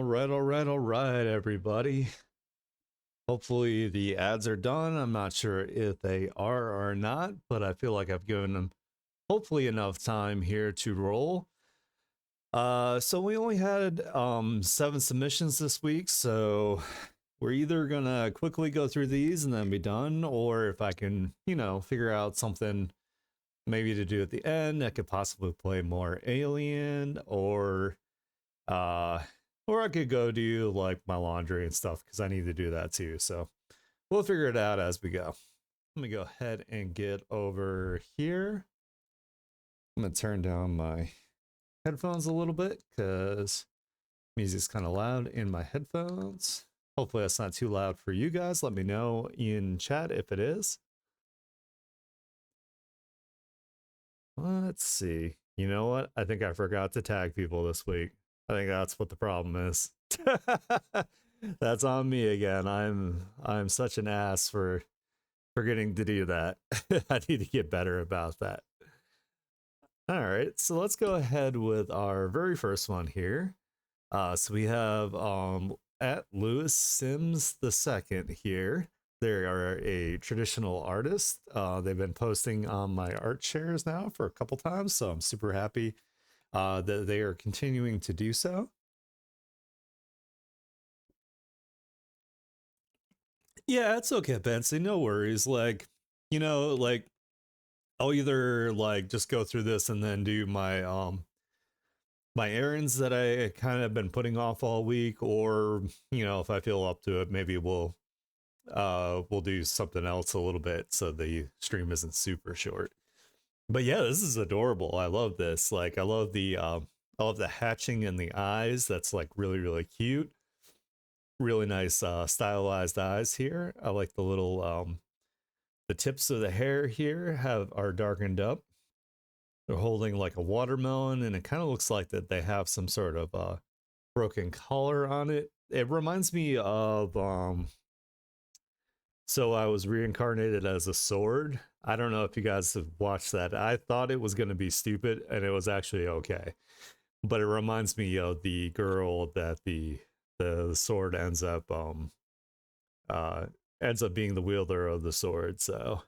All right, everybody. Hopefully the ads are done. I'm not sure if they are or not, but I feel like I've given them hopefully enough time here to roll. So we only had 7 submissions this week, so we're either gonna quickly go through these and then be done, or if I can, figure out something maybe to do at the end, I could possibly play more Alien, uh or I could go do like my laundry and stuff because I need to do that too. So we'll figure it out as we go. Let me go ahead and get over here. I'm gonna turn down my headphones a little bit because music's kind of loud in my headphones. Hopefully that's not too loud for you guys. Let me know in chat if it is. Let's see. You know what? I think I forgot to tag people this week. I think that's what the problem is. That's on me again. I'm such an ass for forgetting to do that. I need to get better about that. All right, so let's go ahead with our very first one here. So we have at Lewis Sims the second here. They are a traditional artist. They've been posting on my art shares now for a couple times, so I'm super happy that they are continuing to do so. Yeah, it's okay, Bensy. No worries. Like I'll either like just go through this and then do my errands that I kind of been putting off all week, or if I feel up to it, maybe we'll do something else a little bit so the stream isn't super short. But yeah, this is adorable. I love this. Like I love the hatching in the eyes. That's like really, really cute. Really nice stylized eyes here. I like the little the tips of the hair here are darkened up. They're holding like a watermelon, and it kind of looks like that they have some sort of broken collar on it. It reminds me of So I was reincarnated as a sword. I don't know if you guys have watched that. I thought it was going to be stupid, and it was actually okay. But it reminds me of the girl that the sword uh ends up being the wielder of the sword. So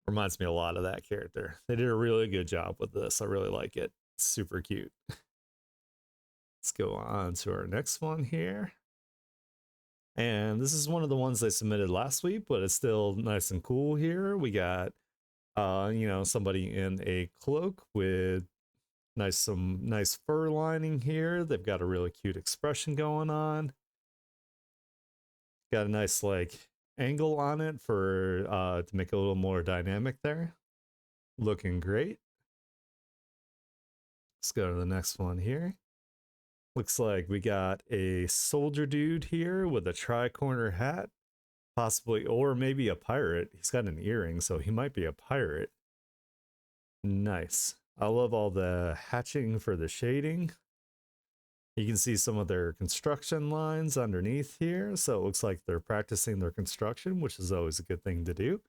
reminds me a lot of that character. They did a really good job with this. I really like it. It's super cute. Let's go on to our next one here. And this is one of the ones they submitted last week, but it's still nice and cool here. We got somebody in a cloak with some nice fur lining here. They've got a really cute expression going on. Got a nice like angle on it for to make it a little more dynamic there. Looking great. Let's go to the next one here. Looks like we got a soldier dude here with a tri-corner hat, possibly, or maybe a pirate. He's got an earring, so he might be a pirate. Nice. I love all the hatching for the shading. You can see some of their construction lines underneath here, so it looks like they're practicing their construction, which is always a good thing to do.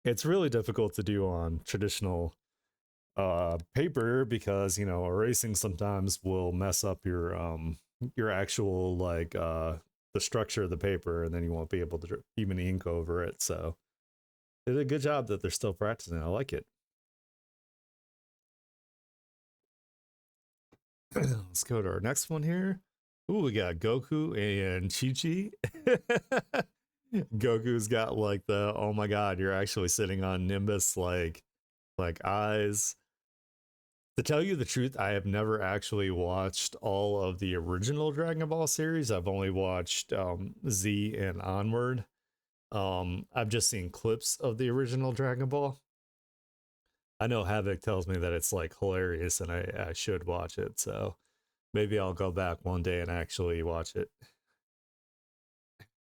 It's really difficult to do on traditional paper because erasing sometimes will mess up your actual like the structure of the paper, and then you won't be able to even ink over it. So they did a good job that they're still practicing. I like it. Let's go to our next one here. Ooh, we got Goku and Chi-Chi. Goku's got like the, oh my god, you're actually sitting on Nimbus like eyes. To tell you the truth, I have never actually watched all of the original Dragon Ball series. I've only watched Z and onward. I've just seen clips of the original Dragon Ball. I know Havoc tells me that it's like hilarious and I should watch it. So maybe I'll go back one day and actually watch it.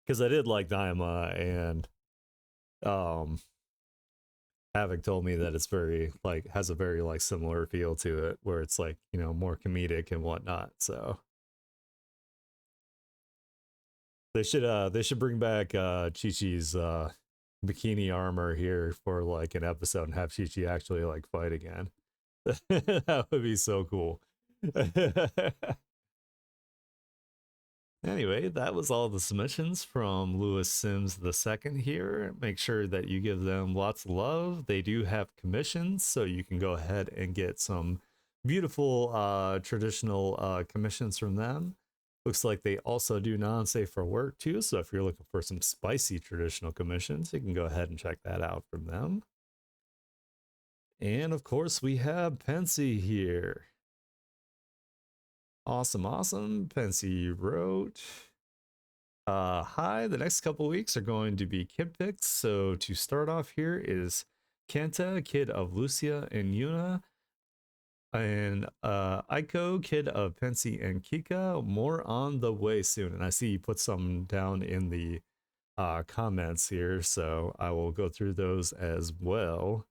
Because I did like Daima, and um Havoc told me that it's very like has a very like similar feel to it, where it's like more comedic and whatnot. So they should bring back Chi Chi's bikini armor here for like an episode and have Chi Chi actually like fight again. That would be so cool. Anyway, that was all the submissions from Lewis Sims the second here. Make sure that you give them lots of love. They do have commissions, so you can go ahead and get some beautiful traditional commissions from them. Looks like they also do non-safe for work too, so if you're looking for some spicy traditional commissions, you can go ahead and check that out from them. And of course, we have Pensy here. Awesome, awesome. Pensy wrote, hi, the next couple weeks are going to be kid picks. So to start off here is Kenta, kid of Lucia and Yuna, and Aiko, kid of Pensy and Kika. More on the way soon. And I see you put some down in the comments here, so I will go through those as well.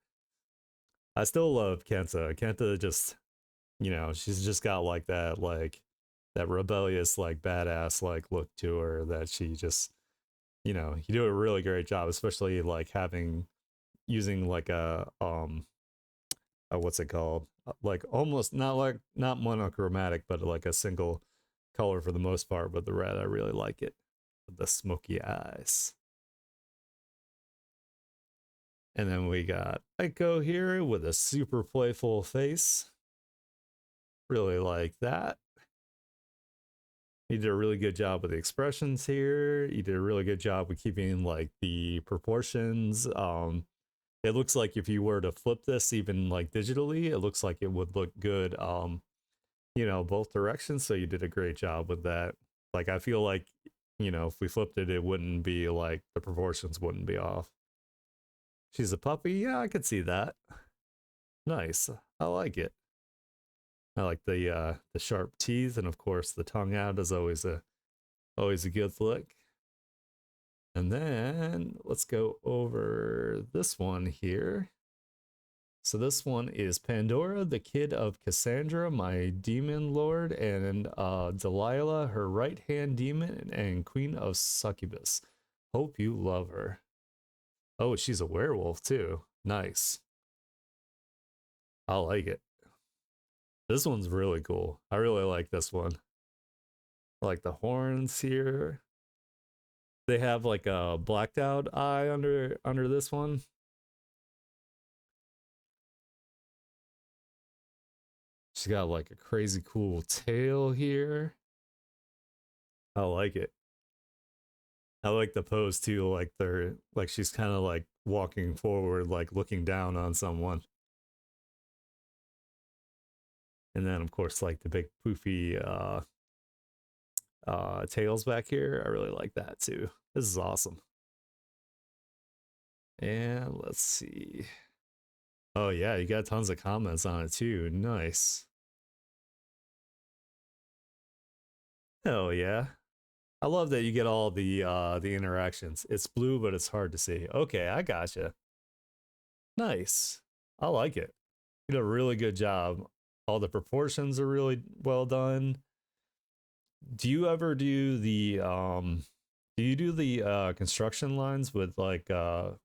I still love Kenta. Kenta just, you know, she's just got like that rebellious, like badass like look to her that she just, you know, you do a really great job, especially like using like a what's it called? Like almost not monochromatic, but like a single color for the most part, but the red, I really like it. The smoky eyes. And then we got Aiko here with a super playful face. Really like that. You did a really good job with the expressions here. You did a really good job with keeping like the proportions. It looks like if you were to flip this even like digitally, it looks like it would look good, you know, both directions. So you did a great job with that. Like, I feel like, you know, if we flipped it, it wouldn't be like the proportions wouldn't be off. She's a puppy. Yeah, I could see that. Nice. I like it. I like the sharp teeth, and of course the tongue out is always a good look. And then let's go over this one here. So this one is Pandora, the kid of Cassandra, my demon lord, and Delilah, her right-hand demon, and queen of succubus. Hope you love her. Oh, she's a werewolf too. Nice. I like it. This one's really cool. I really like this one. I like the horns here. They have like a blacked out eye under this one. She's got like a crazy cool tail here. I like it. I like the pose too, like they're like she's kind of like walking forward, like looking down on someone. And then of course like the big poofy tails back here. I really like that too. This is awesome. And let's see. Oh yeah, you got tons of comments on it too. Nice. Hell yeah. I love that you get all the interactions. It's blue, but it's hard to see. Okay, I gotcha. Nice. I like it. You did a really good job. All the proportions are really well done. Do you ever do the construction lines with like a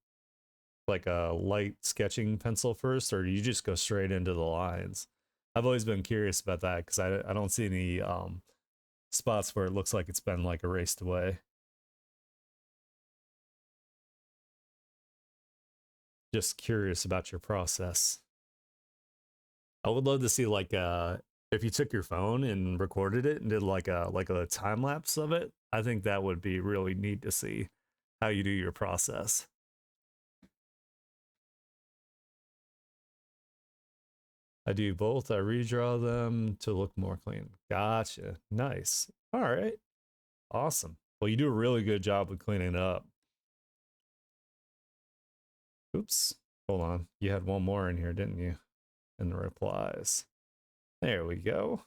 light sketching pencil first, or do you just go straight into the lines? I've always been curious about that because I don't see any spots where it looks like it's been like erased away. Just curious about your process. I would love to see like if you took your phone and recorded it and did like a time lapse of it. I think that would be really neat to see how you do your process. I do both. I redraw them to look more clean. Gotcha. Nice. All right. Awesome. Well, you do a really good job with cleaning it up. Oops. Hold on. You had one more in here, didn't you? In the replies. There we go.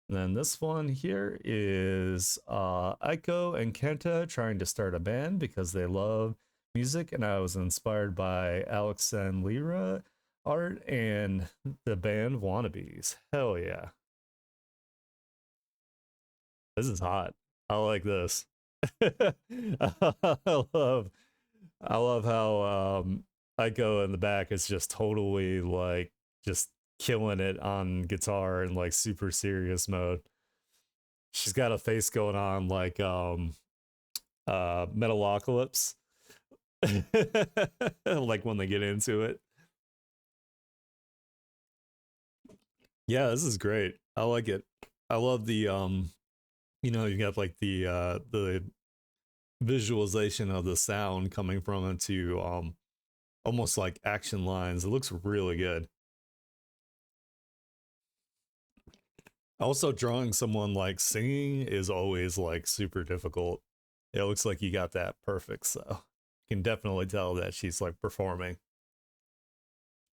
And then this one here is Aiko and Kenta trying to start a band because they love music, and I was inspired by Alex and Lyra art and the band Wannabes. Hell yeah. This is hot. I like this. I love I love how Aiko in the back is just totally like just killing it on guitar in like super serious mode. She's got a face going on like Metalocalypse. Like when they get into it. Yeah, this is great. I like it. I love the you got like the visualization of the sound coming from it to almost like action lines. It looks really good. Also, drawing someone like singing is always like super difficult. It looks like you got that perfect, so you can definitely tell that she's like performing.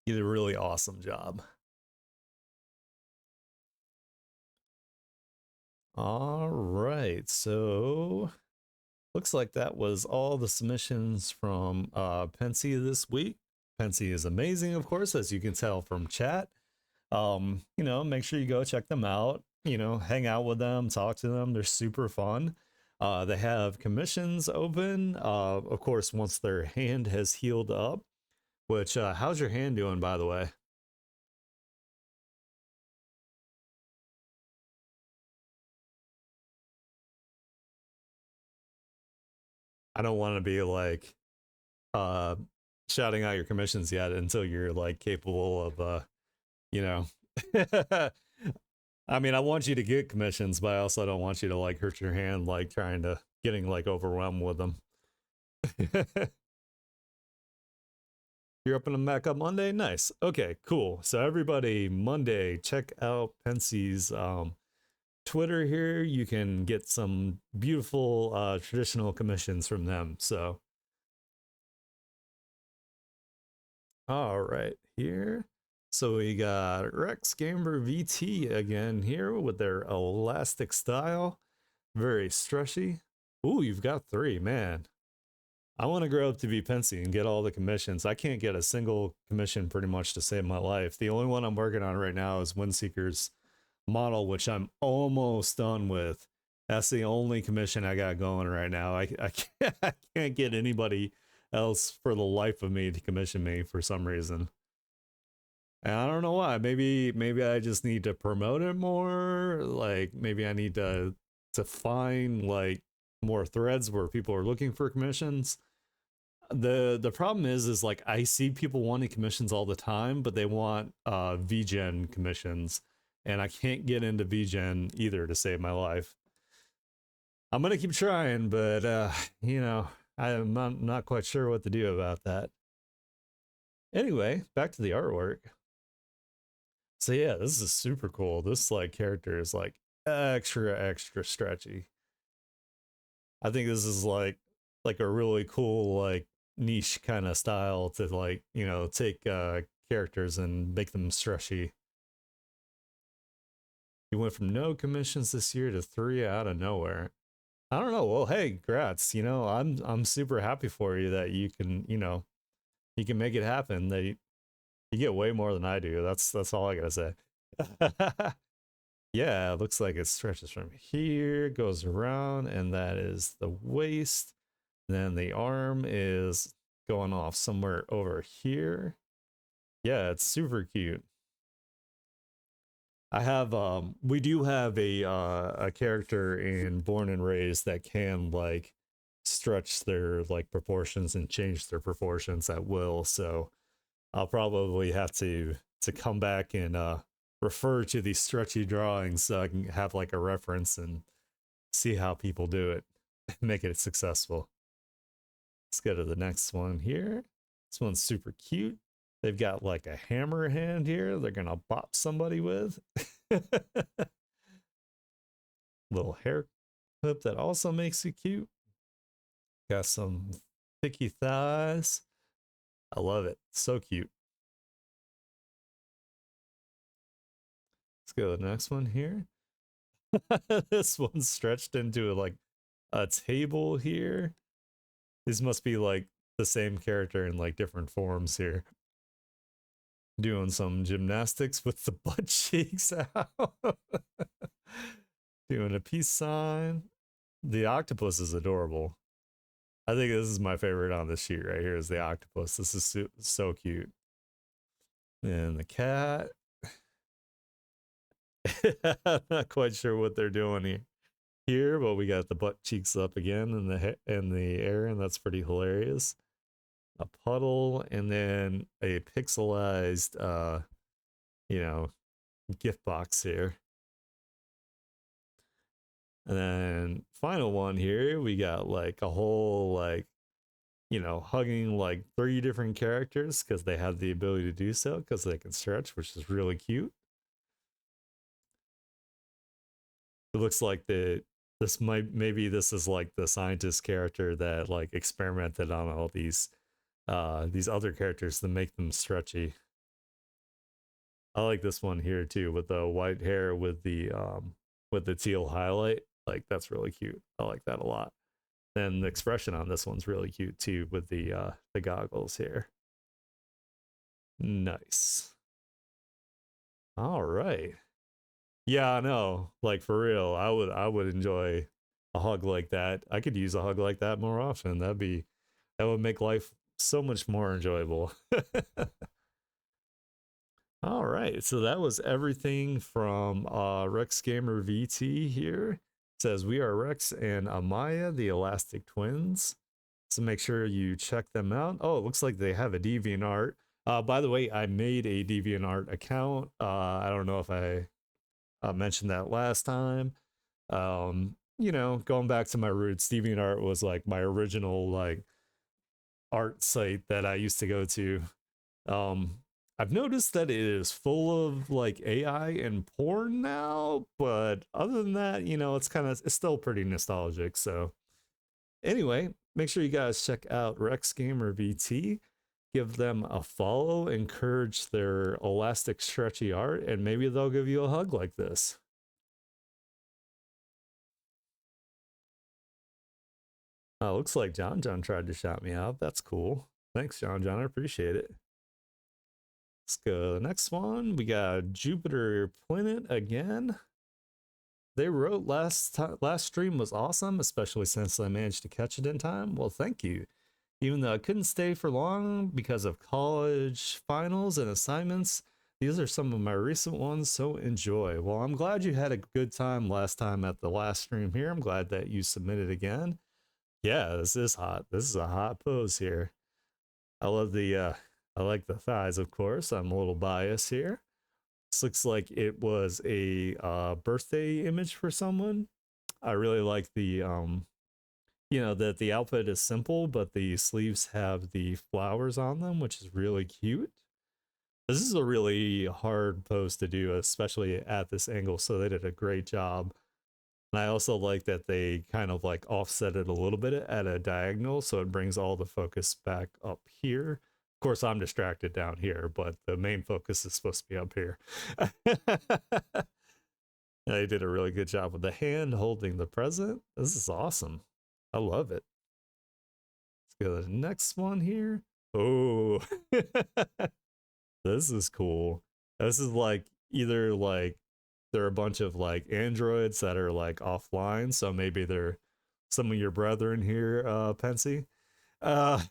You did a really awesome job. All right, so looks like that was all the submissions from Pensy this week. Pensy is amazing, of course, as you can tell from chat. Make sure you go check them out, hang out with them, talk to them. They're super fun. They have commissions open, of course, once their hand has healed up, which, how's your hand doing, by the way? I don't want to be like, uh, shouting out your commissions yet until you're like capable of, you know, I mean, I want you to get commissions, but I also don't want you to like hurt your hand, like trying to getting like overwhelmed with them. You're opening back up Monday? Nice. Okay, cool. So everybody, Monday, check out Pensy's Twitter here. You can get some beautiful traditional commissions from them. So, all right, here. So we got Rex Gamer VT again here with their elastic style. Very stretchy. Ooh, you've got 3, man. I want to grow up to be Pensy and get all the commissions. I can't get a single commission pretty much to save my life. The only one I'm working on right now is Windseeker's model, which I'm almost done with. That's the only commission I got going right now. I can't get anybody else for the life of me to commission me for some reason. And I don't know why. Maybe I just need to promote it more. Like maybe I need to find like more threads where people are looking for commissions. The problem is like I see people wanting commissions all the time, but they want VGen commissions, and I can't get into VGen either to save my life. I'm gonna keep trying, but I'm not quite sure what to do about that. Anyway, back to the artwork. So yeah, this is super cool. This like character is like extra stretchy. I think this is like a really cool like niche kind of style to like, take characters and make them stretchy. You went from no commissions this year to 3 out of nowhere. I don't know. Well, hey, congrats. I'm super happy for you that you can make it happen. That you get way more than I do. That's all I gotta say. Yeah, it looks like it stretches from here, goes around, and that is the waist. Then the arm is going off somewhere over here. Yeah, it's super cute. We do have a character in Born and Raised that can like stretch their like proportions and change their proportions at will. So I'll probably have to come back and refer to these stretchy drawings so I can have like a reference and see how people do it, make it successful. Let's go to the next one here. This one's super cute. They've got like a hammer hand here they're gonna bop somebody with. Little hair clip that also makes it cute. Got some thicky thighs. I love it. So cute. Let's go to the next one here. This one's stretched into like a table here. These must be like the same character in like different forms here. Doing some gymnastics with the butt cheeks out. Doing a peace sign. The octopus is adorable. I think this is my favorite on this sheet right here is the octopus. This is so cute. And the cat. I'm not quite sure what they're doing here. here, but we got the butt cheeks up again in the air, and that's pretty hilarious. A puddle, and then a pixelized, you know, gift box here. And then final one here, we got like a whole like, you know, hugging like 3 different characters because they have the ability to do so because they can stretch, which is really cute. It looks like maybe this is like the scientist character that like experimented on all these other characters to make them stretchy. I like this one here too with the white hair with the teal highlight. Like that's really cute. I like that a lot. And the expression on this one's really cute too with the goggles here. Nice. All right. Yeah, I know. Like for real, I would enjoy a hug like that. I could use a hug like that more often. That would make life so much more enjoyable. All right, so that was everything from Rex Gamer VT here. It says we are Rex and Amaya, the Elastic Twins. So make sure you check them out. Oh, it looks like they have a DeviantArt. By the way, I made a DeviantArt account. I don't know if I mentioned that last time. You know, going back to my roots, DeviantArt was like my original like art site that I used to go to. Um, I've noticed that it is full of like AI and porn now, but other than that, you know, it's still pretty nostalgic. So anyway, make sure you guys check out Rex Gamer VT. Give them a follow, encourage their elastic stretchy art, and maybe they'll give you a hug like this. Looks like John John tried to shout me out. That's cool. Thanks, John John. I appreciate it. Let's go to the next one. We got Jupiter Planet again. They wrote last stream was awesome, especially since I managed to catch it in time. Well, thank you. Even though I couldn't stay for long because of college finals and assignments, these are some of my recent ones, so enjoy. Well, I'm glad you had a good time last time at the last stream here. I'm glad that you submitted again. Yeah, this is hot. This is a hot pose here. I love I like the thighs, of course. I'm a little biased here. This looks like it was a birthday image for someone. I really like the you know, that the outfit is simple, but the sleeves have the flowers on them, which is really cute. This is a really hard pose to do, especially at this angle, so they did a great job. And I also like that they kind of like offset it a little bit at a diagonal, so it brings all the focus back up here. Of course, I'm distracted down here, but the main focus is supposed to be up here. They did a really good job with the hand holding the present. This is awesome. I love it. Let's go to the next one here. Oh, this is cool. This is like either like there are a bunch of like androids that are like offline, so maybe they're some of your brethren here, Pensy. Uh,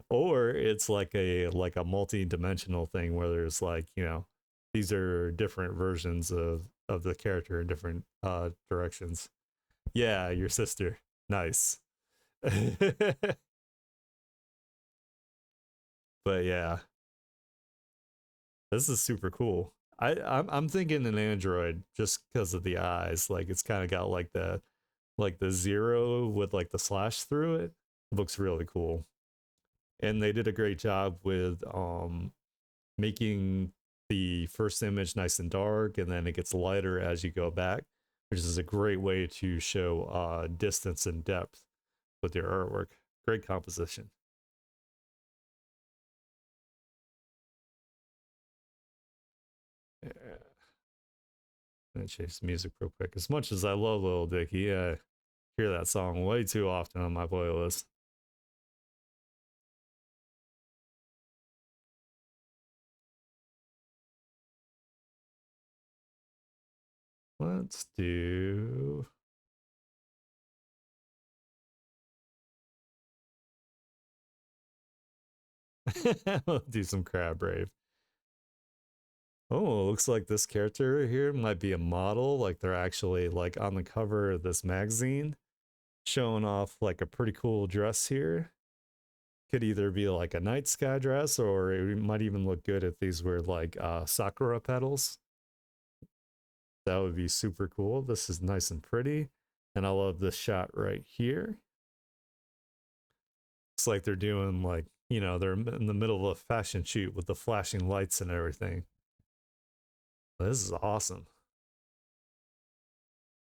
or it's like a multi-dimensional thing where there's like, you know, these are different versions of the character in different directions. Yeah, your sister. Nice. But yeah, this is super cool. I'm thinking an android just because of the eyes. Like it's kind of got like the zero with like the slash through it. It looks really cool. And they did a great job with making the first image nice and dark, and then it gets lighter as you go back, which is a great way to show distance and depth with your artwork. Great composition. Yeah. Let me change the music real quick. As much as I love Lil Dicky, I hear that song way too often on my playlist. Let's do. We'll do some Crab Rave. Oh, it looks like this character here might be a model. Like they're actually like on the cover of this magazine, showing off like a pretty cool dress here. Could either be like a night sky dress, or it might even look good if these were like sakura petals. That would be super cool. This is nice and pretty. And I love this shot right here. It's like they're doing like, you know, they're in the middle of a fashion shoot with the flashing lights and everything. This is awesome.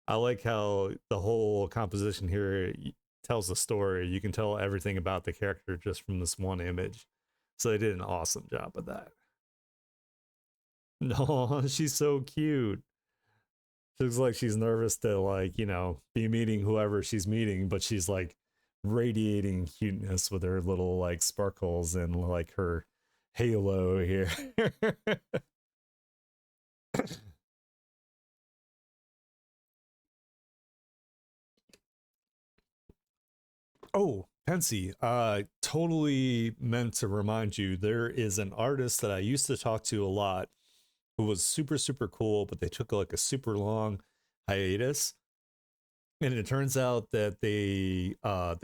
I like how the whole composition here tells a story. You can tell everything about the character just from this one image. So they did an awesome job of that. No, she's so cute. She looks like she's nervous to like, you know, be meeting whoever she's meeting, but she's like radiating cuteness with her little like sparkles and like her halo here. Oh, Pensy, totally meant to remind you there is an artist that I used to talk to a lot who was super, super cool, but they took like a super long hiatus. And it turns out that they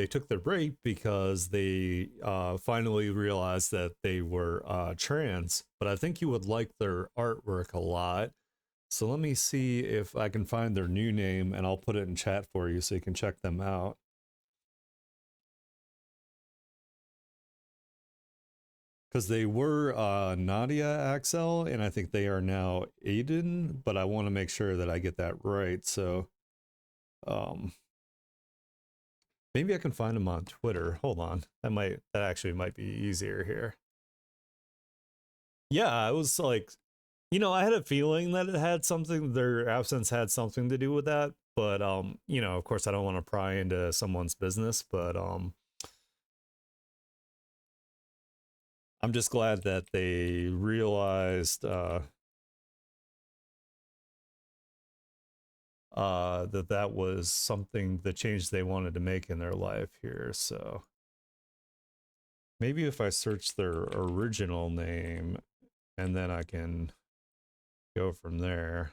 took their break because they finally realized that they were trans. But I think you would like their artwork a lot. So let me see if I can find their new name, and I'll put it in chat for you so you can check them out. Because they were Nadia Axel, and I think they are now Aiden, but I want to make sure that I get that right. So um, maybe I can find them on Twitter. Hold on, that actually might be easier here. Yeah, I was like, you know, I had a feeling that it had something. Their absence had something to do with that, but you know, of course, I don't want to pry into someone's business, but I'm just glad that they realized that that was something, the change they wanted to make in their life here. So maybe if I search their original name and then I can go from there.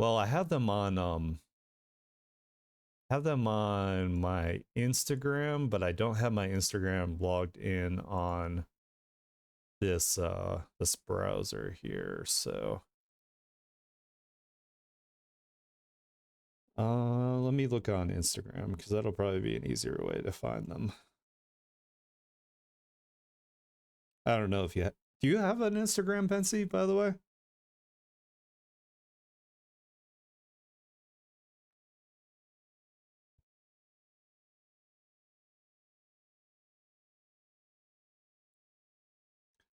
Well, I have them on my Instagram, but I don't have my Instagram logged in on this browser here. So let me look on Instagram because that'll probably be an easier way to find them. I don't know if do you have an Instagram, Pensy, by the way?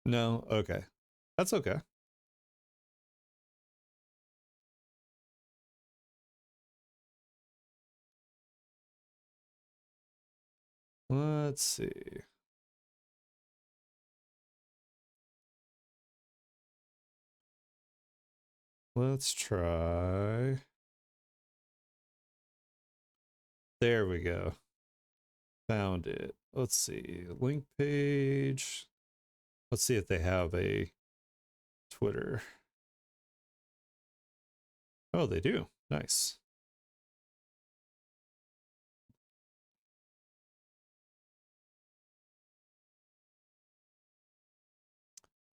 No? Okay. That's okay. Let's see. Let's try. There we go. Found it. Let's see. Link page. Let's see if they have a Twitter. Oh, they do. Nice.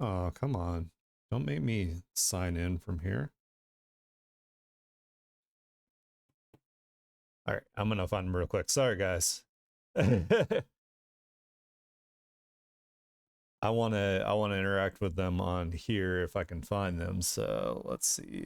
Oh, come on. Don't make me sign in from here. All right, I'm gonna find them real quick. Sorry, guys. I wanna interact with them on here if I can find them. So let's see.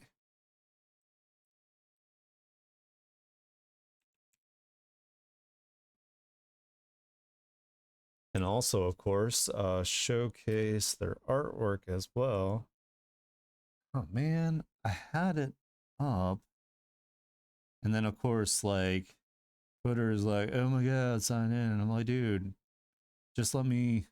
And also, of course, showcase their artwork as well. Oh man, I had it up, and then of course, like Twitter is like, "Oh my god, sign in," and I'm like, "Dude, just let me."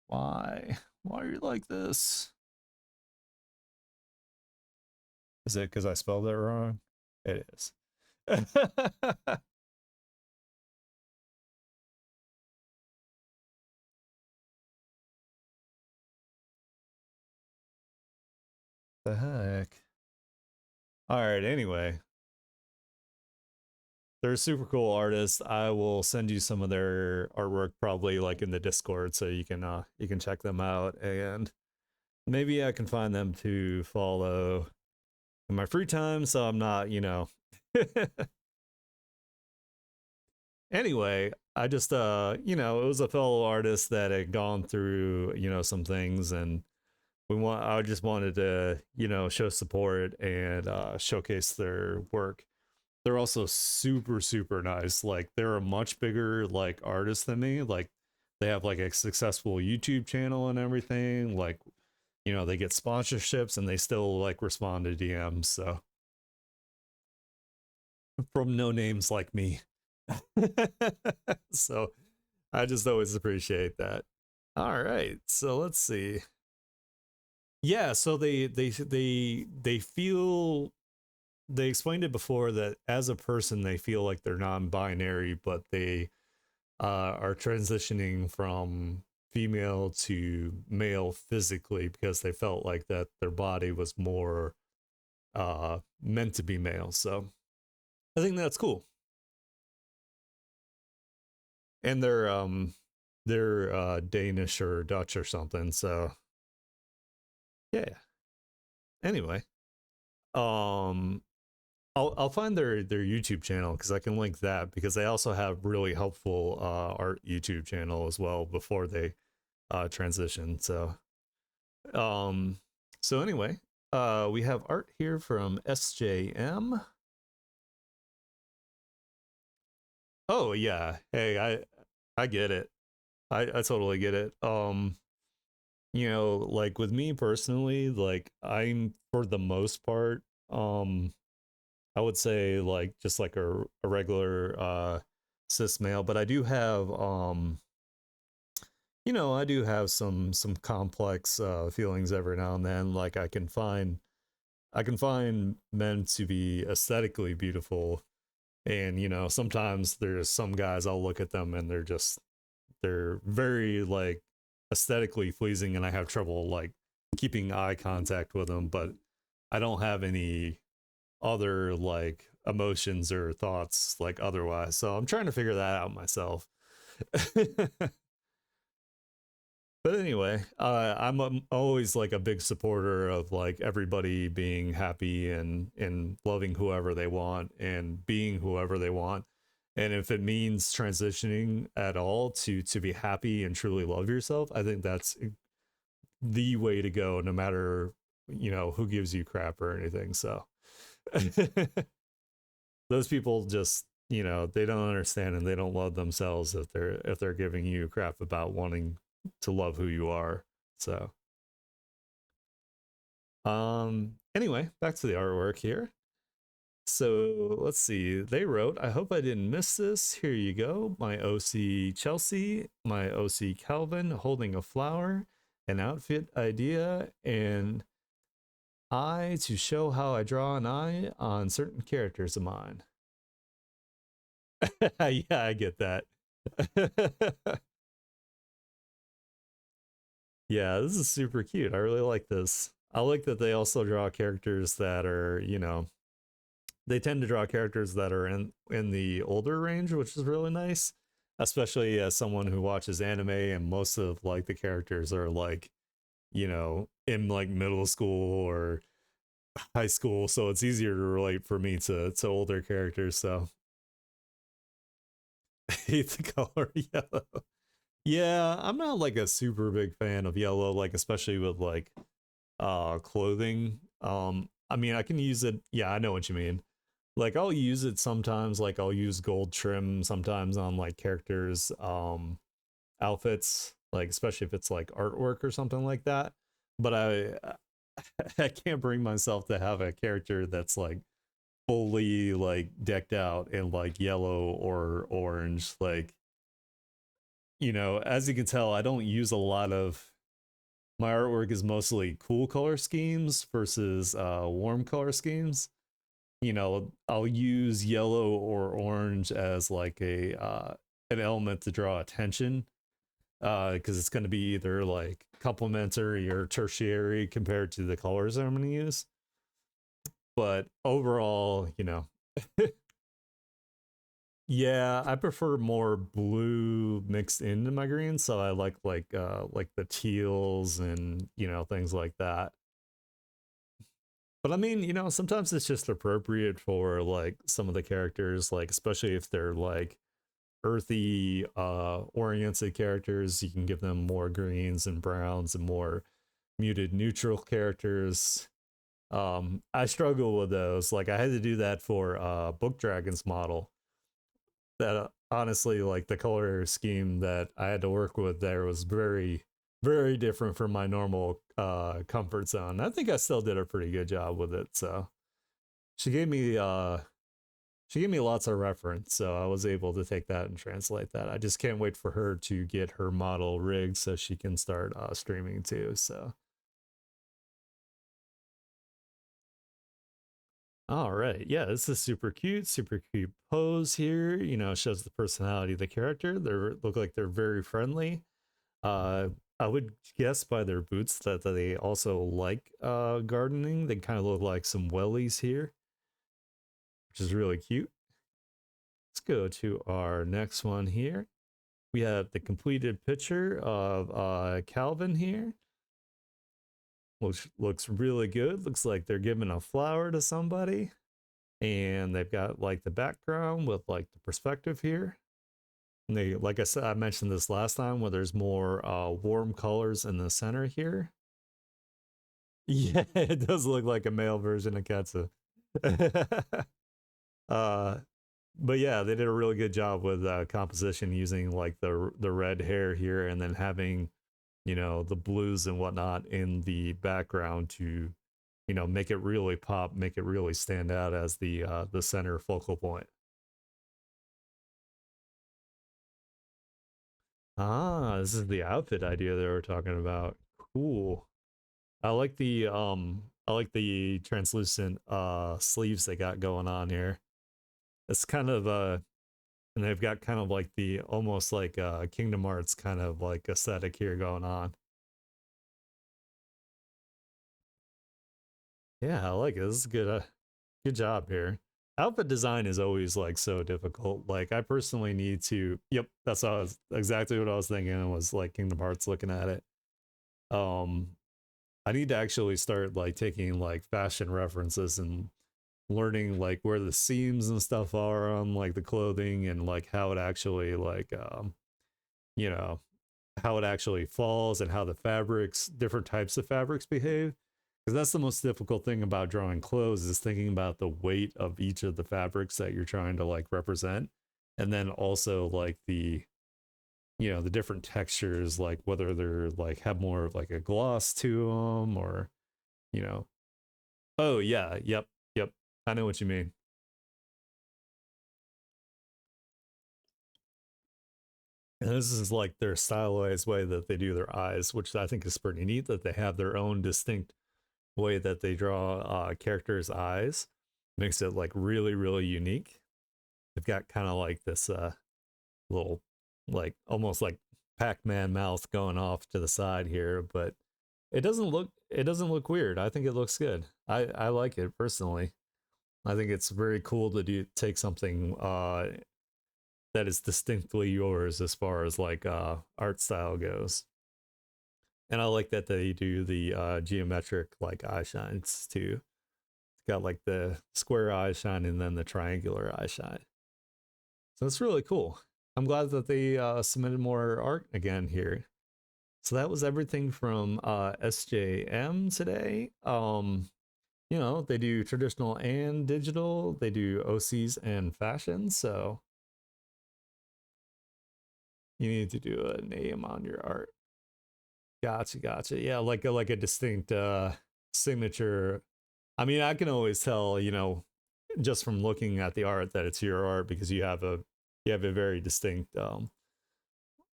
Why? Why are you like this? Is it because I spelled it wrong? It is. The heck? All right, anyway. They're a super cool artist. I will send you some of their artwork probably like in the Discord so you can check them out, and maybe I can find them to follow in my free time so I'm not, you know. Anyway, I just you know, it was a fellow artist that had gone through, you know, some things, and I just wanted to, you know, show support and showcase their work. They're also super super nice. Like they're a much bigger like artist than me. Like they have like a successful YouTube channel and everything. Like, you know, they get sponsorships and they still like respond to DMs. So from no names like me. So I just always appreciate that. All right. So let's see. Yeah, so they feel, they explained it before that as a person they feel like they're non-binary, but they are transitioning from female to male physically because they felt like that their body was more meant to be male. So I think that's cool. And they're Danish or Dutch or something. So yeah. Anyway, um I'll find their YouTube channel because I can link that, because they also have really helpful art YouTube channel as well before they transition. Um so anyway, we have art here from SJM. Oh yeah. Hey, I get it. I totally get it. You know, like with me personally, like I'm for the most part, I would say like just like a regular cis male, but I do have you know, I do have some complex feelings every now and then. Like I can find men to be aesthetically beautiful, and you know, sometimes there's some guys I'll look at them and they're very like aesthetically pleasing, and I have trouble like keeping eye contact with them, but I don't have any other like emotions or thoughts like otherwise. So I'm trying to figure that out myself. But anyway, I'm always like a big supporter of like everybody being happy and loving whoever they want and being whoever they want. And if it means transitioning at all to be happy and truly love yourself, I think that's the way to go, no matter, you know, who gives you crap or anything. So those people just, you know, they don't understand and they don't love themselves if they're giving you crap about wanting to love who you are. So anyway, back to the artwork here. So let's see. They wrote, I hope I didn't miss this. Here you go. My OC Chelsea, my OC Calvin holding a flower, an outfit idea, and I to show how I draw an eye on certain characters of mine. Yeah, I get that. Yeah, this is super cute. I really like this. I like that they also draw characters that are, you know, they tend to draw characters that are in the older range, which is really nice, especially as someone who watches anime and most of like the characters are like, you know, in like middle school or high school, so it's easier to relate for me to older characters. So hate the color yellow. Yeah, I'm not like a super big fan of yellow, like especially with like clothing. I mean, I can use it. Yeah, I know what you mean. Like I'll use it sometimes, like I'll use gold trim sometimes on like characters outfits, like especially if it's like artwork or something like that. But I can't bring myself to have a character that's like fully like decked out in like yellow or orange. Like, you know, as you can tell, I don't use a lot of my artwork is mostly cool color schemes versus warm color schemes. You know, I'll use yellow or orange as like a an element to draw attention because it's going to be either like complementary or tertiary compared to the colors I'm going to use. But overall, you know, yeah, I prefer more blue mixed into my greens, so I like the teals and you know things like that. But I mean, you know, sometimes it's just appropriate for like some of the characters, like especially if they're like earthy oriented characters, you can give them more greens and browns and more muted neutral characters. I struggle with those. Like I had to do that for Book Dragon's model. That honestly, like the color scheme that I had to work with there was very, very different from my normal comfort zone. I think I still did a pretty good job with it. So she gave me she gave me lots of reference, so I was able to take that and translate that. I just can't wait for her to get her model rigged so she can start streaming too. So all right. Yeah, this is super cute pose here. You know, shows the personality of the character. They look like they're very friendly. Uh I would guess by their boots that they also like gardening. They kind of look like some wellies here, which is really cute. Let's go to our next one here. We have the completed picture of Calvin here, which looks really good. Looks like they're giving a flower to somebody. And they've got like the background with like the perspective here. And they, like I said, I mentioned this last time where there's more warm colors in the center here. Yeah, it does look like a male version of Katsu. uh, but yeah, they did a really good job with composition using like the red hair here and then having you know the blues and whatnot in the background to you know make it really pop, make it really stand out as the center focal point. Ah, this is the outfit idea they were talking about. Cool. I like the translucent sleeves they got going on here. It's kind of and they've got kind of like the almost like Kingdom Hearts kind of like aesthetic here going on. Yeah, I like it. This is good good job here. Outfit design is always like so difficult. Like I personally need to yep, that's what I was exactly what I was thinking was like Kingdom Hearts looking at it. Um I need to actually start like taking like fashion references and learning like where the seams and stuff are on like the clothing and like how it actually like you know how it actually falls and how the fabrics different types of fabrics behave because that's the most difficult thing about drawing clothes is thinking about the weight of each of the fabrics that you're trying to like represent and then also like the you know the different textures like whether they're like have more of like a gloss to them or you know oh yeah yep I know what you mean. And this is like their stylized way that they do their eyes, which I think is pretty neat that they have their own distinct way that they draw characters' eyes. Makes it like really, really unique. They've got kind of like this little, like almost like Pac-Man mouth going off to the side here, but it doesn't look weird. I think it looks good. I like it personally. I think it's very cool to do take something that is distinctly yours as far as like art style goes. And I like that they do the geometric like eye shines too. It's got like the square eye shine and then the triangular eye shine. So it's really cool. I'm glad that they submitted more art again here. So that was everything from SJM today. You know, they do traditional and digital. They do OCs and fashion. So you need to do a name on your art. Gotcha, gotcha. Yeah, like a distinct signature. I mean, I can always tell, you know, just from looking at the art that it's your art because you have a very distinct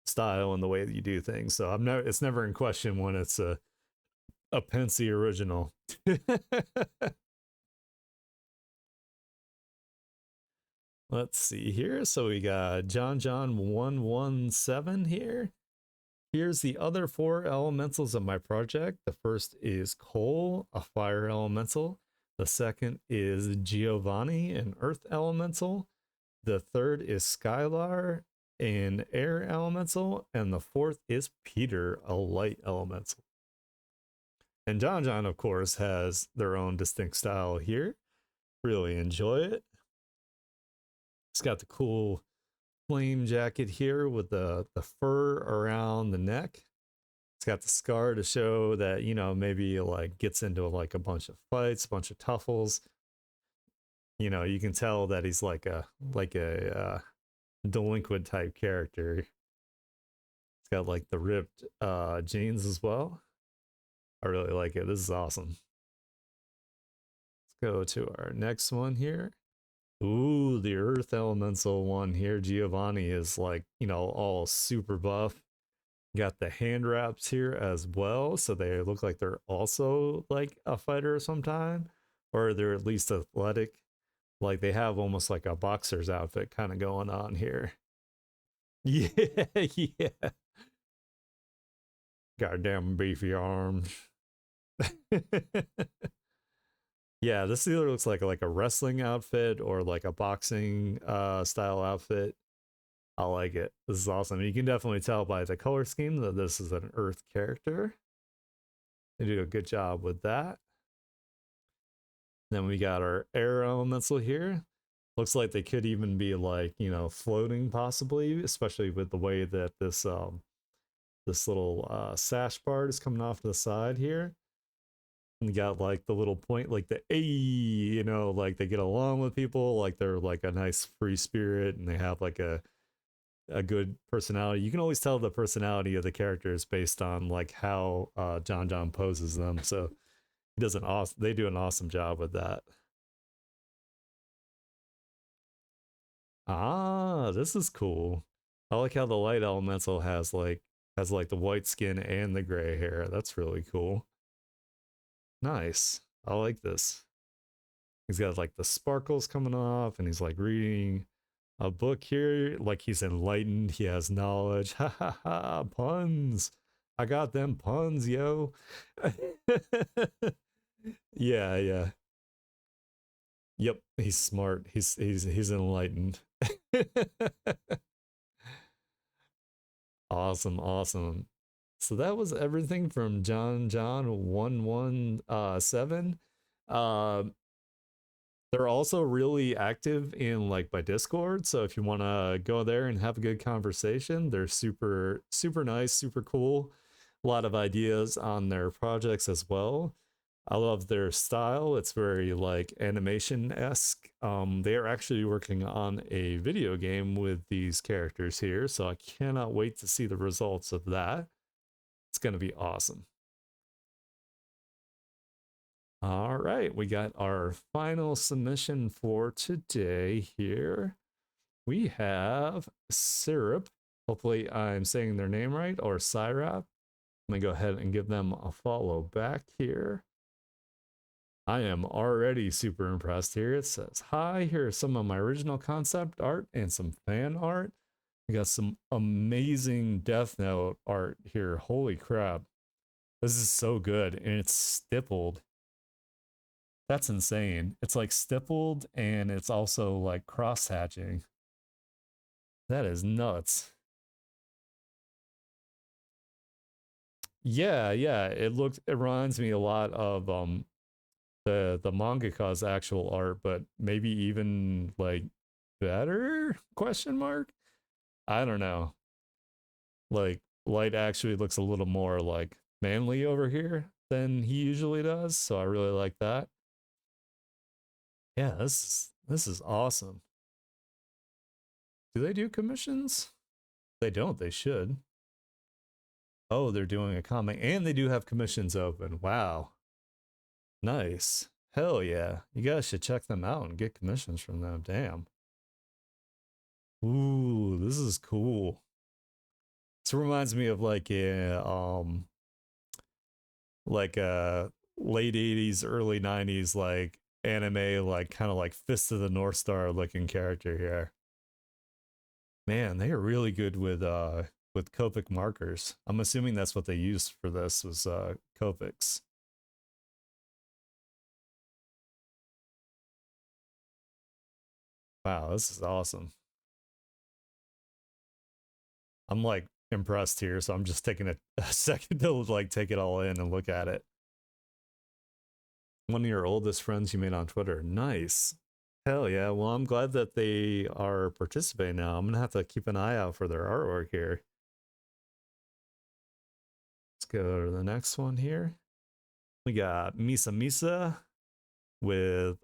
style and the way that you do things. So I'm never it's never in question when it's a Pensy original. Let's see here. So we got John 117 here. Here's the other 4 elementals of my project. The first is Cole, a fire elemental. The second is Giovanni, an earth elemental. The third is Skylar, an air elemental. And the fourth is Peter, a light elemental. And John, of course, has their own distinct style here. Really enjoy it. It's got the cool flame jacket here with the fur around the neck. It's got the scar to show that, you know, maybe like gets into like a bunch of fights, a bunch of tuffles. You know, you can tell that he's like a delinquent type character. It's got like the ripped jeans as well. I really like it. This is awesome. Let's go to our next one here. Ooh, the earth elemental one here. Giovanni is like, you know, all super buff. Got the hand wraps here as well, so they look like they're also like a fighter sometime, or they're at least athletic. Like they have almost like a boxer's outfit kind of going on here. Yeah, yeah. Goddamn beefy arms. Yeah, this either looks like a wrestling outfit or like a boxing style outfit. I like it. This is awesome. You can definitely tell by the color scheme that this is an earth character. They do a good job with that. Then we got our air elemental here. Looks like they could even be like, you know, floating possibly, especially with the way that this this little sash part is coming off to the side here. And you got like the little point, like the A, you know, like they get along with people, like they're like a nice free spirit, and they have like a good personality. You can always tell the personality of the characters based on like how John poses them. So he does an awesome. They do an awesome job with that. Ah, this is cool. I like how the light elemental has like the white skin and the gray hair. That's really cool. Nice. I like this. He's got like the sparkles coming off, and he's like reading a book here, like he's enlightened. He has knowledge. Ha ha ha! Puns. I got them puns, yo. Yeah, yeah. Yep, he's smart. He's enlightened. Awesome, awesome. So that was everything from John 117. Uh they're also really active in like my Discord. So if you want to go there and have a good conversation, they're super nice, super cool. A lot of ideas on their projects as well. I love their style. It's very like animation-esque. They are actually working on a video game with these characters here, so I cannot wait to see the results of that. It's going to be awesome. All right, we got our final submission for today here. We have Syrup. Hopefully I'm saying their name right, or Syrap. Let me go ahead and give them a follow back here. I am already super impressed here. It says, hi, here are some of my original concept art and some fan art. We got some amazing Death Note art here. Holy crap. This is so good. And it's stippled. That's insane. It's like stippled and it's also like cross hatching. That is nuts. Yeah, yeah. It reminds me a lot of the mangaka's actual art, but maybe even like better question mark. I don't know. Like Light actually looks a little more like manly over here than he usually does, so I really like that. Yeah, this is awesome. Do they do commissions? They don't. They should. Oh, they're doing a comic, and they do have commissions open. Wow, nice. Hell yeah, you guys should check them out and get commissions from them. Damn. Ooh, this is cool. This reminds me of like a late 80s, early 90s like anime, like kind of like Fist of the North Star looking character here. Man, they are really good with Copic markers. I'm assuming that's what they used for this was Copics. Wow, this is awesome. I'm like impressed here, so I'm just taking a second to like take it all in and look at it. One of your oldest friends you made on Twitter. Nice. Hell yeah. Well, I'm glad that they are participating now. I'm gonna have to keep an eye out for their artwork here. Let's go to the next one here. We got Misa Misa with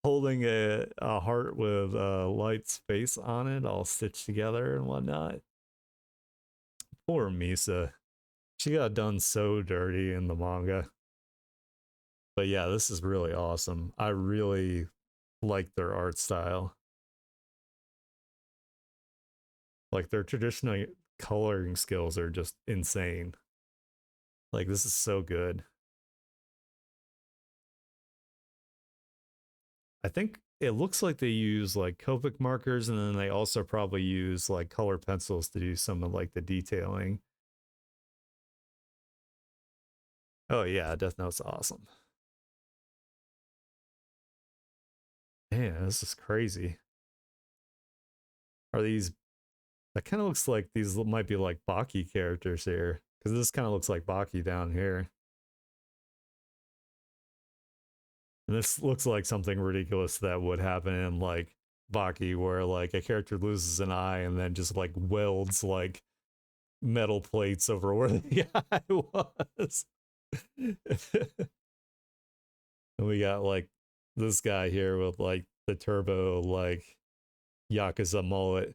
holding a heart with Light's face on it, all stitched together and whatnot. Poor Misa. She got done so dirty in the manga. But yeah, this is really awesome. I really like their art style. Like their traditional coloring skills are just insane. Like this is so good. I think it looks like they use like Copic markers and then they also probably use like color pencils to do some of like the detailing. Oh yeah, Death Note's awesome. Man, this is crazy. Are these that kind of looks like these might be like Baki characters here. Because this kind of looks like Baki down here. And this looks like something ridiculous that would happen in like Baki, where like a character loses an eye and then just like welds like metal plates over where the eye was. And we got like this guy here with like the turbo like Yakuza mullet.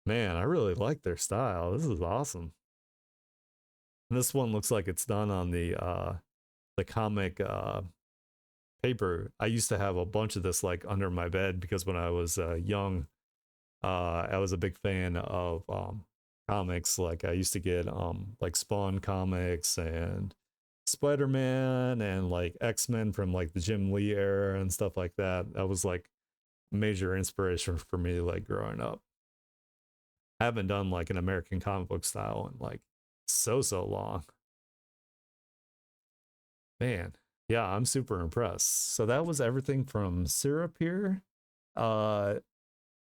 Man, I really like their style. This is awesome. And this one looks like it's done on the comic paper. I used to have a bunch of this like under my bed because when I was young, I was a big fan of comics. Like I used to get like Spawn comics and Spider-Man and like X-Men from like the Jim Lee era and stuff like that. That was like major inspiration for me like growing up. I haven't done like an American comic book style in like so long. Man, yeah, I'm super impressed. So that was everything from Syrup here. Uh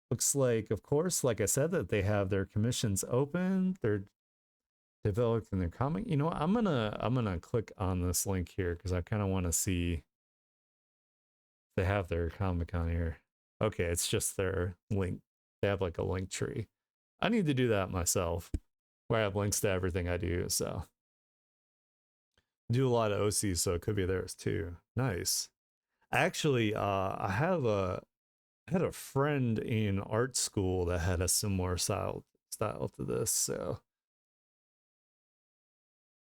looks like, of course, like I said, that they have their commissions open. They're developing their comic. You know what? I'm gonna click on this link here because I kind of want to see if they have their comic on here. Okay, it's just their link. They have like a link tree. I need to do that myself, where I have links to everything I do. So do a lot of OCs, so it could be theirs too. Nice. Actually, I had a friend in art school that had a similar style to this. So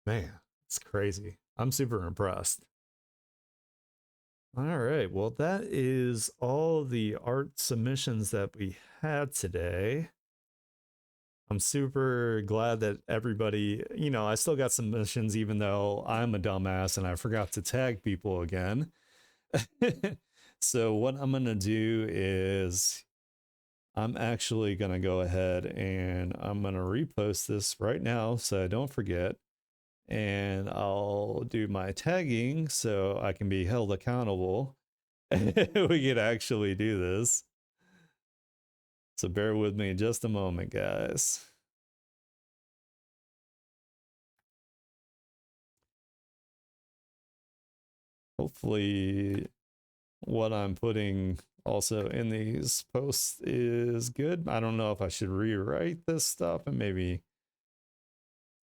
man, it's crazy. I'm super impressed. All right. Well, that is all the art submissions that we had today. I'm super glad that everybody, I still got submissions even though I'm a dumbass and I forgot to tag people again. So what I'm going to do is I'm actually going to go ahead and I'm going to repost this right now so I don't forget. And I'll do my tagging so I can be held accountable. We can actually do this. So bear with me just a moment, guys. Hopefully what I'm putting also in these posts is good. I don't know if I should rewrite this stuff and maybe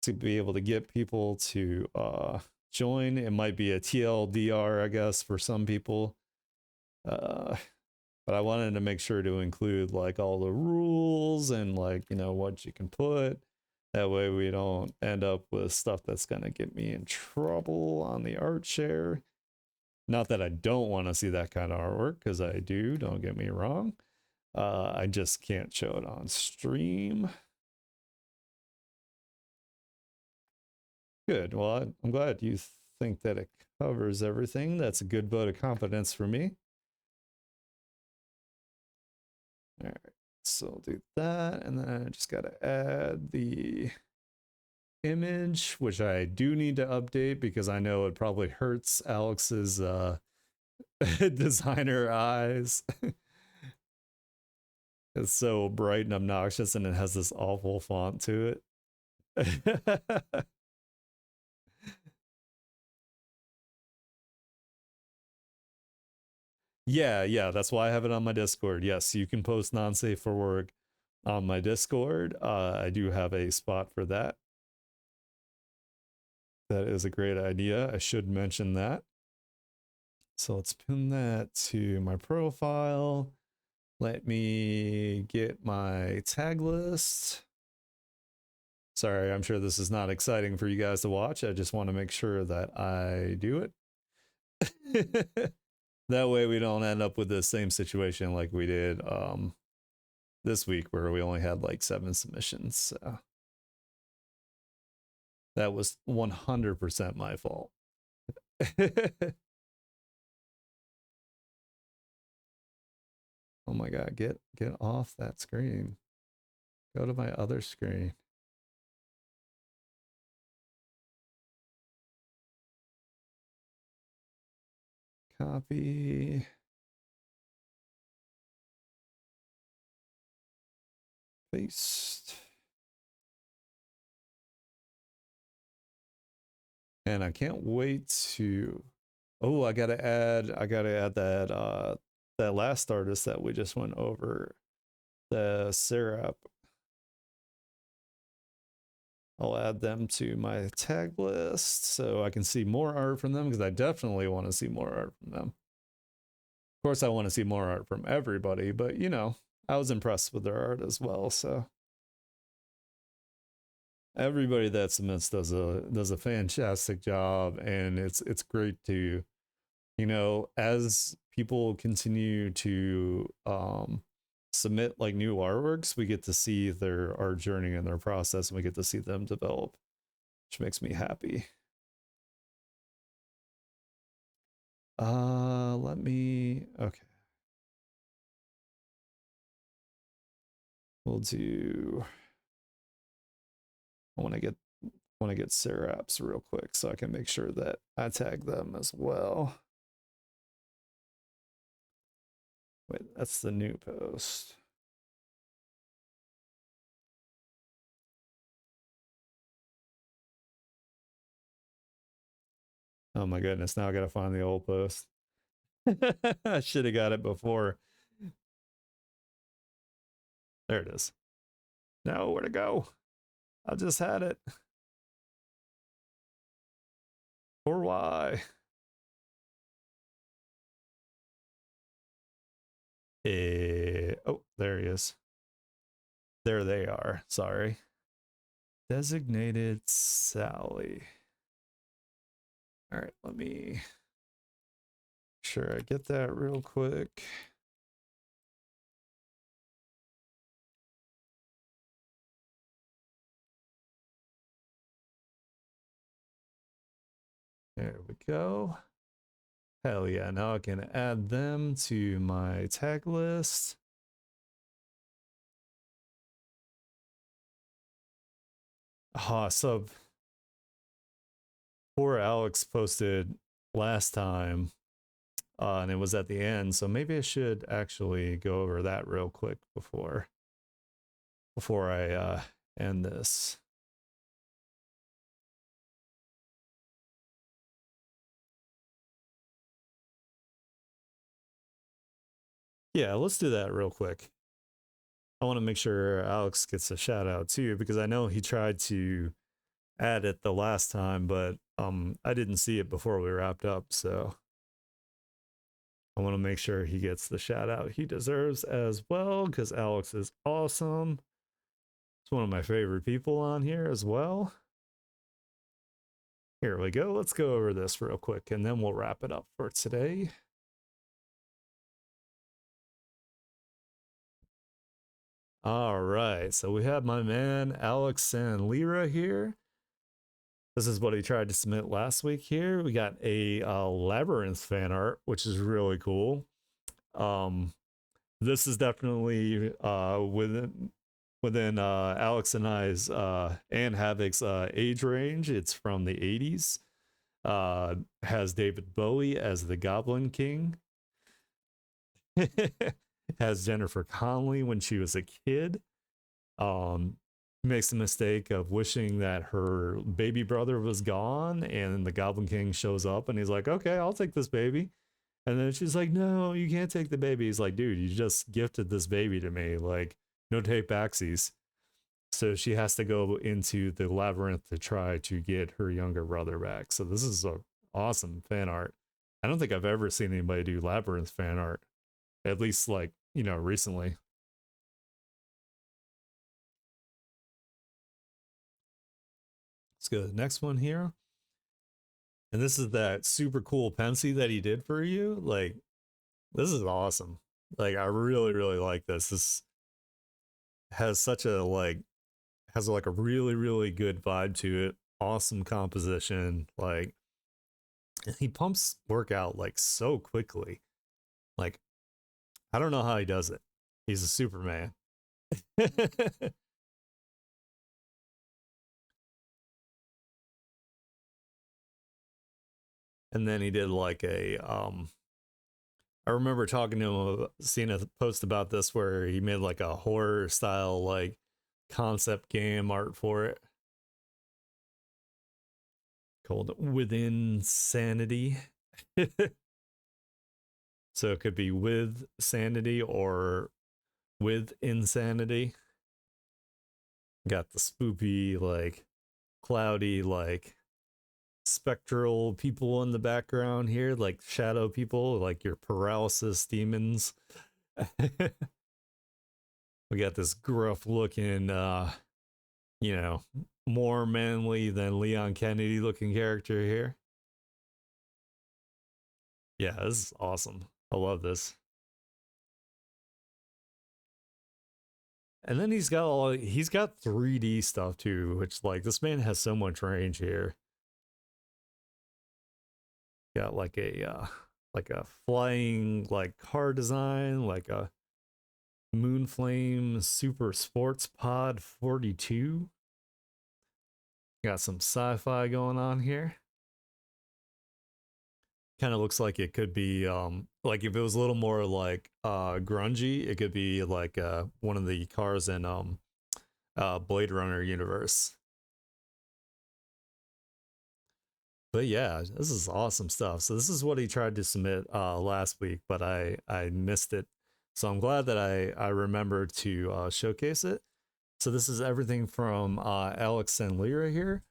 to be able to get people to join. It might be a TLDR, I guess, for some people. But I wanted to make sure to include like all the rules and like, what you can put. That way we don't end up with stuff that's going to get me in trouble on the art share. Not that I don't want to see that kind of artwork, because I do, don't get me wrong. I just can't show it on stream. Good. Well, I'm glad you think that it covers everything. That's a good vote of confidence for me. All right. So I'll do that. And then I just got to add the image, which I do need to update because I know it probably hurts Alex's designer eyes. It's so bright and obnoxious, and it has this awful font to it. Yeah, that's why I have it on my Discord. Yes, you can post non-safe for work on my Discord. I do have a spot for that. That is a great idea. I should mention that. So let's pin that to my profile. Let me get my tag list. Sorry, I'm sure this is not exciting for you guys to watch. I just want to make sure that I do it. That way we don't end up with the same situation like we did this week where we only had like 7 submissions. So that was 100% my fault. Oh my god, get off that screen. Go to my other screen. Copy. Paste. And I can't wait to I gotta add that that last artist that we just went over, the Syrup. I'll add them to my tag list so I can see more art from them because I definitely want to see more art from them. Of course, I want to see more art from everybody, but you know, I was impressed with their art as well. So everybody that submits does a fantastic job, and it's great to, you know, as people continue to submit like new artworks, we get to see their art journey and their process, and we get to see them develop, which makes me happy. Let me, okay. We'll do, I want to get Seraps real quick so I can make sure that I tag them as well. Wait, that's the new post. Oh my goodness, now I gotta find the old post. I should have got it before. There it is. No, where to go? I just had it. Or why? Oh, there he is. There they are. Sorry. Designated Sally. All right, let me sure I get that real quick. There we go. Hell yeah, now I can add them to my tag list. So poor Alex posted last time, and it was at the end, so maybe I should actually go over that real quick before I end this. Yeah, let's do that real quick. I want to make sure Alex gets a shout out too, because I know he tried to add it the last time, but I didn't see it before we wrapped up, so I want to make sure he gets the shout out he deserves as well, because Alex is awesome. It's one of my favorite people on here as well. Here we go. Let's go over this real quick, and then we'll wrap it up for today. All right, so we have my man Alex Sanlira here. This is what he tried to submit last week here. We got a Labyrinth fan art, which is really cool. Um, this is definitely within Alex and I's and Havoc's age range. It's from the 80s. Has David Bowie as the Goblin King. Has Jennifer Connelly when she was a kid. Makes the mistake of wishing that her baby brother was gone, and the Goblin King shows up and he's like, okay, I'll take this baby. And then she's like, no, you can't take the baby. He's like, dude, you just gifted this baby to me. Like, no take backsies. So she has to go into the labyrinth to try to get her younger brother back. So this is a awesome fan art. I don't think I've ever seen anybody do Labyrinth fan art, at least like, recently. Let's go to the next one here. And this is that super cool Pensy that he did for you. Like, this is awesome. Like, I really, really like this. This has such a has like a really, really good vibe to it. Awesome composition. Like, he pumps work out like so quickly. Like, I don't know how he does it. He's a Superman. And then he did like I remember talking to him, seeing a post about this where he made like a horror style like concept game art for it called Within Sanity. So it could be with sanity or with insanity. Got the spoopy, like cloudy, like spectral people in the background here, like shadow people, like your paralysis demons. We got this gruff looking, you know, more manly than Leon Kennedy looking character here. Yeah, this is awesome. I love this. And then he's got 3D stuff too, which like this man has so much range here. Got like a flying like car design, like a Moonflame Super Sports Pod 42. Got some sci-fi going on here. Kind of looks like it could be like if it was a little more like grungy, it could be like one of the cars in Blade Runner universe. But yeah, this is awesome stuff. So this is what he tried to submit last week, but I missed it. So I'm glad that I remembered to showcase it. So this is everything from Alex Sanlira here.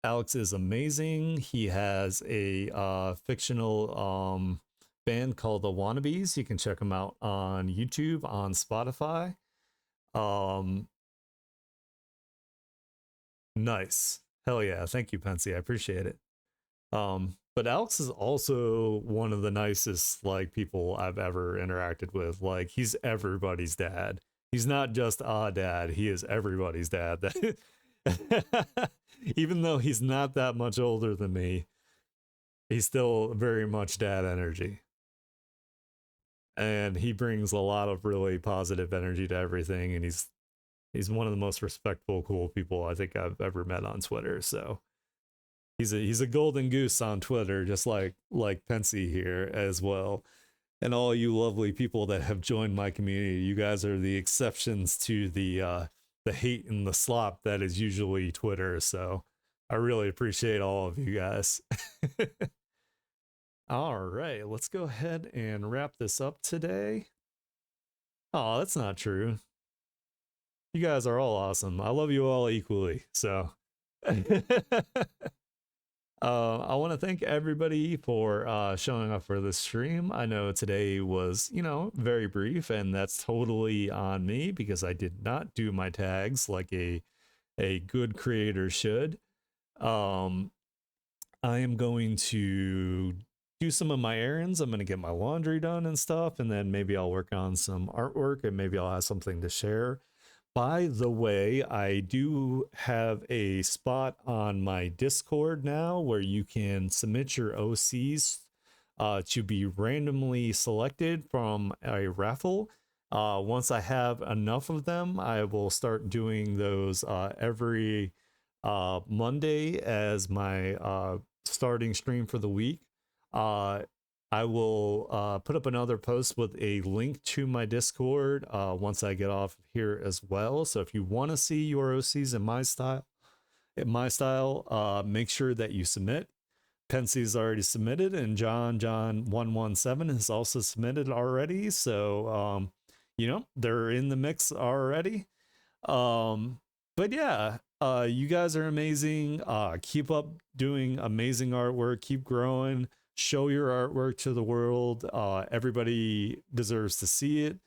Alex is amazing. He has a fictional band called the Wannabes. You can check them out on YouTube, on Spotify. Um, nice. Hell yeah. Thank you, Pensy. I appreciate it. But Alex is also one of the nicest like people I've ever interacted with. Like he's everybody's dad. He's not just a dad, he is everybody's dad. Even though he's not that much older than me, he's still very much dad energy. And he brings a lot of really positive energy to everything, and he's one of the most respectful, cool people I think I've ever met on Twitter. So he's a golden goose on Twitter, just like Pensy here as well. And all you lovely people that have joined my community, you guys are the exceptions to the hate and the slop that is usually Twitter. So I really appreciate all of you guys. All right, let's go ahead and wrap this up today. Oh, that's not true. You guys are all awesome. I love you all equally. So I want to thank everybody for showing up for this stream. I know today was, very brief, and that's totally on me because I did not do my tags like a good creator should. I am going to do some of my errands. I'm going to get my laundry done and stuff, and then maybe I'll work on some artwork, and maybe I'll have something to share. By the way, I do have a spot on my Discord now where you can submit your OCs to be randomly selected from a raffle. Once I have enough of them, I will start doing those every Monday as my starting stream for the week. I will put up another post with a link to my Discord once I get off here as well. So if you want to see your OCs in my style, make sure that you submit. Pensie's already submitted, and John 117 has also submitted already. So they're in the mix already. But yeah, you guys are amazing. Keep up doing amazing artwork. Keep growing. Show your artwork to the world. Everybody deserves to see it.